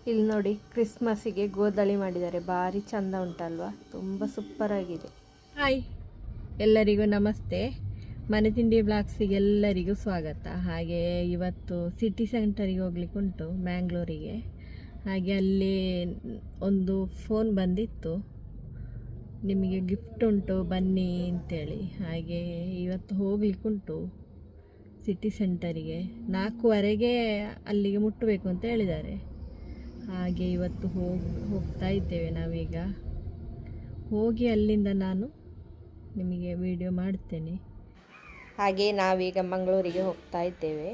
ಇಲ್ಲಿ ನೋಡಿ ಕ್ರಿಸ್ಮಸ್ಸಿಗೆ ಗೋಧಳಿ ಮಾಡಿದ್ದಾರೆ. ಭಾರಿ ಚಂದ ಉಂಟಲ್ವಾ, ತುಂಬ ಸೂಪರ್ ಆಗಿದೆ. ಹಾಯ್, ಎಲ್ಲರಿಗೂ ನಮಸ್ತೆ. ಮನೆ ತಿಂಡಿ ಬ್ಲಾಗ್ಸಿಗೆ ಎಲ್ಲರಿಗೂ ಸ್ವಾಗತ. ಹಾಗೆ ಇವತ್ತು ಸಿಟಿ ಸೆಂಟರಿಗೆ ಹೋಗ್ಲಿಕ್ಕೆ ಉಂಟು, ಮ್ಯಾಂಗ್ಳೂರಿಗೆ. ಹಾಗೆ ಅಲ್ಲಿ ಒಂದು ಫೋನ್ ಬಂದಿತ್ತು, ನಿಮಗೆ ಗಿಫ್ಟ್ ಉಂಟು ಬನ್ನಿ ಅಂತೇಳಿ. ಹಾಗೆ ಇವತ್ತು ಹೋಗ್ಲಿಕ್ಕುಂಟು ಸಿಟಿ ಸೆಂಟರಿಗೆ. 4:15ಗೆ ಅಲ್ಲಿಗೆ ಮುಟ್ಟಬೇಕು ಅಂತ ಹೇಳಿದ್ದಾರೆ. ಹಾಗೆ ಇವತ್ತು ಹೋಗ್ತಾ ಇದ್ದೇವೆ ನಾವೀಗ. ಹೋಗಿ ಅಲ್ಲಿಂದ ನಾನು ನಿಮಗೆ ವಿಡಿಯೋ ಮಾಡ್ತೇನೆ. ಹಾಗೆ ನಾವೀಗ ಮಂಗಳೂರಿಗೆ ಹೋಗ್ತಾ ಇದ್ದೇವೆ.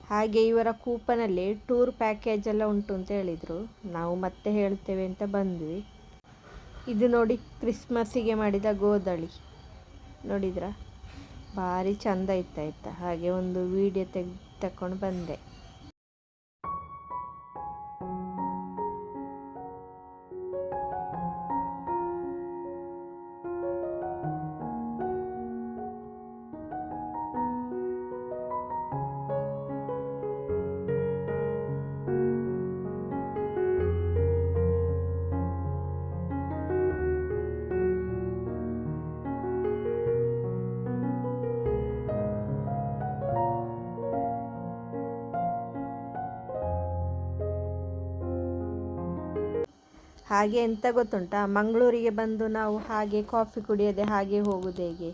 ಹಾಗೆ ಇವರ ಕೂಪನಲ್ಲಿ ಟೂರ್ ಪ್ಯಾಕೇಜ್ ಎಲ್ಲ ಉಂಟು ಅಂತ ಹೇಳಿದರು. ನಾವು ಮತ್ತೆ ಹೇಳ್ತೇವೆ ಅಂತ ಬಂದ್ವಿ. ಇದು ನೋಡಿ ಕ್ರಿಸ್ಮಸ್ಸಿಗೆ ಮಾಡಿದ ಗೋಧಳಿ ನೋಡಿದ್ರಾ, ಭಾರಿ ಚಂದ ಇತ್ತಾಯ್ತಾ. ಹಾಗೆ ಒಂದು ವಿಡಿಯೋ ತಕೊಂಡು ಬಂದೆ. ಹಾಗೆ ಎಂತ ಗೊತ್ತುಂಟಾ, ಮಂಗಳೂರಿಗೆ ಬಂದು ನಾವು ಹಾಗೆ ಕಾಫಿ ಕುಡಿಯದೆ ಹಾಗೆ ಹೋಗೋದು ಹೇಗೆ,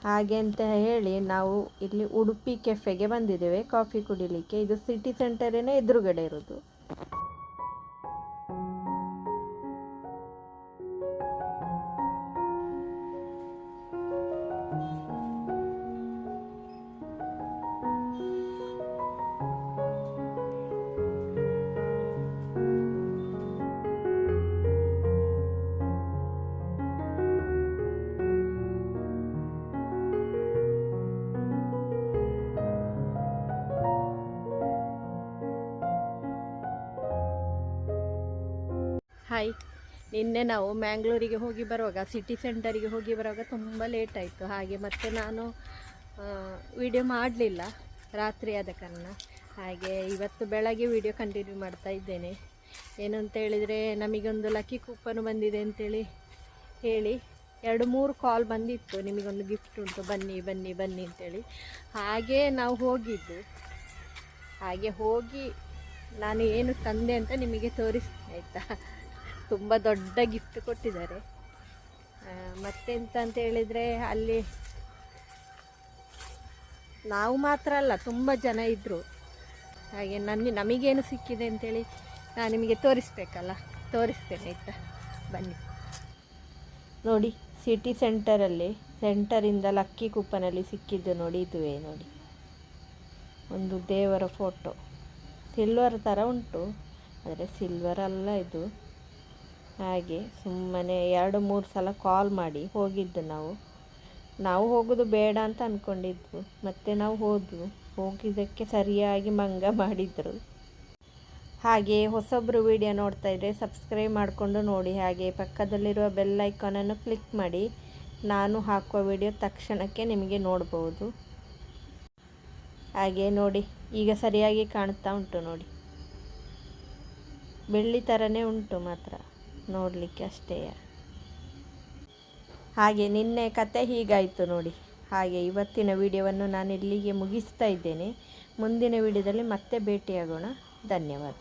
ಹಾಗೆ ಅಂತ ಹೇಳಿ ನಾವು ಇಲ್ಲಿ ಉಡುಪಿ ಕೆಫೆಗೆ ಬಂದಿದ್ದೇವೆ ಕಾಫಿ ಕುಡಿಲಿಕ್ಕೆ. ಇದು ಸಿಟಿ ಸೆಂಟರಿನ ಎದುರುಗಡೆ ಇರೋದು. ಹಾಯ್, ನಿನ್ನೆ ನಾವು ಮ್ಯಾಂಗ್ಳೂರಿಗೆ ಹೋಗಿ ಬರುವಾಗ, ಸಿಟಿ ಸೆಂಟರಿಗೆ ಹೋಗಿ ಬರುವಾಗ ತುಂಬ ಲೇಟ್ ಆಯಿತು. ಹಾಗೆ ಮತ್ತೆ ನಾನು ವಿಡಿಯೋ ಮಾಡಲಿಲ್ಲ, ರಾತ್ರಿ ಆದ ಕಾರಣ. ಹಾಗೆ ಇವತ್ತು ಬೆಳಗ್ಗೆ ವಿಡಿಯೋ ಕಂಟಿನ್ಯೂ ಮಾಡ್ತಾ ಇದ್ದೇನೆ. ಏನು ಅಂತ ಹೇಳಿದರೆ, ನಮಗೊಂದು ಲಕ್ಕಿ ಕೂಪನ್ ಬಂದಿದೆ ಅಂತೇಳಿ ಹೇಳಿ 2-3 ಕಾಲ್ ಬಂದಿತ್ತು, ನಿಮಗೊಂದು ಗಿಫ್ಟ್ ಉಂಟು ಬನ್ನಿ ಬನ್ನಿ ಬನ್ನಿ ಅಂತೇಳಿ. ಹಾಗೆ ನಾವು ಹೋಗಿದ್ದು. ಹಾಗೆ ಹೋಗಿ ನಾನು ಏನು ತಂದೆ ಅಂತ ನಿಮಗೆ ತೋರಿಸ್ತೀನಿ ಆಯಿತಾ. ತುಂಬ ದೊಡ್ಡ ಗಿಫ್ಟ್ ಕೊಟ್ಟಿದ್ದಾರೆ. ಮತ್ತೆಂತ ಅಂತ ಹೇಳಿದರೆ, ಅಲ್ಲಿ ನಾವು ಮಾತ್ರ ಅಲ್ಲ, ತುಂಬ ಜನ ಇದ್ದರು. ಹಾಗೆ ನಮಗೇನು ಸಿಕ್ಕಿದೆ ಅಂತೇಳಿ ನಾನು ನಿಮಗೆ ತೋರಿಸ್ಬೇಕಲ್ಲ, ತೋರಿಸ್ತೇನೆ ಆಯಿತಾ, ಬನ್ನಿ ನೋಡಿ. ಸಿಟಿ ಸೆಂಟರಿಂದ ಲಕ್ಕಿ ಕೂಪನಲ್ಲಿ ಸಿಕ್ಕಿದ್ದು ನೋಡಿ, ಇದುವೇ ನೋಡಿ, ಒಂದು ದೇವರ ಫೋಟೋ. ಸಿಲ್ವರ್ ಥರ ಉಂಟು, ಆದರೆ ಸಿಲ್ವರ್ ಅಲ್ಲ ಇದು. ಹಾಗೆ ಸುಮ್ಮನೆ 2-3 ಸಲ ಕಾಲ್ ಮಾಡಿ ಹೋಗಿದ್ದು ನಾವು ಹೋಗೋದು ಬೇಡ ಅಂತ ಅಂದ್ಕೊಂಡಿದ್ವು. ಮತ್ತು ನಾವು ಹೋಗಿದ್ದಕ್ಕೆ ಸರಿಯಾಗಿ ಮಂಗ ಮಾಡಿದರು. ಹಾಗೆ ಹೊಸೊಬ್ಬರು ವಿಡಿಯೋ ನೋಡ್ತಾ ಇದ್ದರೆ ಸಬ್ಸ್ಕ್ರೈಬ್ ಮಾಡಿಕೊಂಡು ನೋಡಿ. ಹಾಗೆ ಪಕ್ಕದಲ್ಲಿರುವ ಬೆಲ್ ಐಕಾನನ್ನು ಕ್ಲಿಕ್ ಮಾಡಿ, ನಾನು ಹಾಕುವ ವಿಡಿಯೋ ತಕ್ಷಣಕ್ಕೆ ನಿಮಗೆ ನೋಡ್ಬೋದು. ಹಾಗೆ ನೋಡಿ, ಈಗ ಸರಿಯಾಗಿ ಕಾಣ್ತಾ ಉಂಟು ನೋಡಿ, ಬೆಳ್ಳಿ ಥರನೇ ಉಂಟು, ಮಾತ್ರ ನೋಡಲಿಕ್ಕೆ ಅಷ್ಟೇ. ಹಾಗೆ ನಿನ್ನೆ ಕತೆ ಹೀಗಾಯಿತು ನೋಡಿ. ಹಾಗೆ ಇವತ್ತಿನ ವಿಡಿಯೋವನ್ನು ನಾನು ಇಲ್ಲಿಗೆ ಮುಗಿಸ್ತಾ ಇದ್ದೇನೆ. ಮುಂದಿನ ವಿಡಿಯೋದಲ್ಲಿ ಮತ್ತೆ ಭೇಟಿಯಾಗೋಣ. ಧನ್ಯವಾದ.